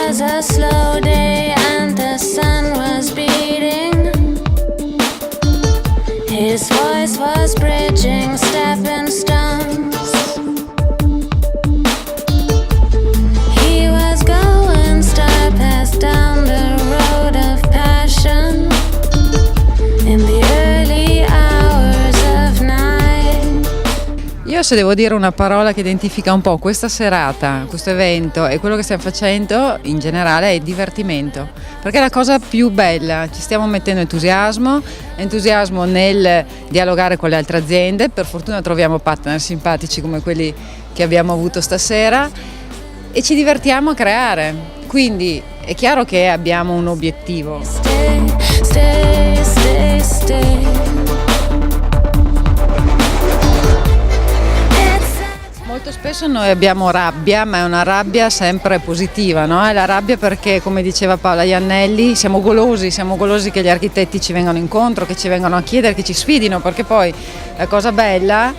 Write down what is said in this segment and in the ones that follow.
was a slow day and the sun was beating. His voice was bridging stepping stones. He was going step past down the road of passion in the early hours of night. Io se devo dire una parola che identifica un po' questa serata, questo evento e quello che stiamo facendo in generale è divertimento, perché è la cosa più bella, ci stiamo mettendo entusiasmo nel dialogare con le altre aziende, per fortuna troviamo partner simpatici come quelli che abbiamo avuto stasera e ci divertiamo a creare, quindi è chiaro che abbiamo un obiettivo. Stay, stay, stay, stay. Molto spesso noi abbiamo rabbia, ma è una rabbia sempre positiva, no? È la rabbia perché, come diceva Paola Iannelli, siamo golosi che gli architetti ci vengano incontro, che ci vengano a chiedere, che ci sfidino, perché poi la cosa bella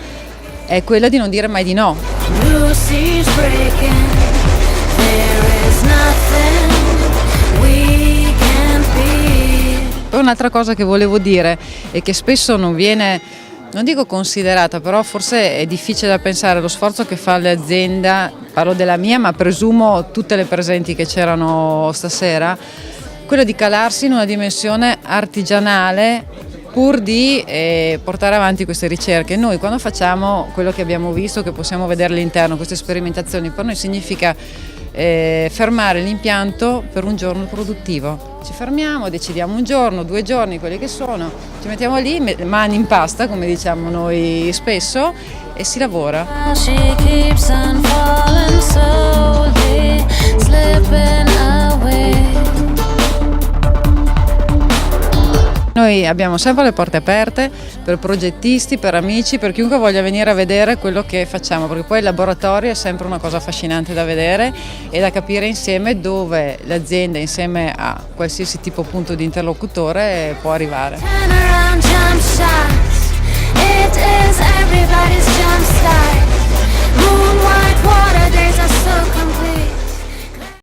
è quella di non dire mai di no. Blue seas breaking. There is nothing we can't be. Poi un'altra cosa che volevo dire e che spesso non viene, non dico considerata, però forse è difficile da pensare, lo sforzo che fa l'azienda, parlo della mia, ma presumo tutte le presenti che c'erano stasera, quello di calarsi in una dimensione artigianale pur di portare avanti queste ricerche. Noi quando facciamo quello che abbiamo visto, che possiamo vedere all'interno, queste sperimentazioni, per noi significa fermare l'impianto per un giorno produttivo. Ci fermiamo, decidiamo un giorno, 2 giorni, quelli che sono, ci mettiamo lì, mani in pasta, come diciamo noi spesso, e si lavora. She keeps on falling slowly, slipping away. Noi abbiamo sempre le porte aperte per progettisti, per amici, per chiunque voglia venire a vedere quello che facciamo, perché poi il laboratorio è sempre una cosa affascinante da vedere e da capire insieme dove l'azienda insieme a qualsiasi tipo appunto di interlocutore può arrivare. Turn around, jump shot.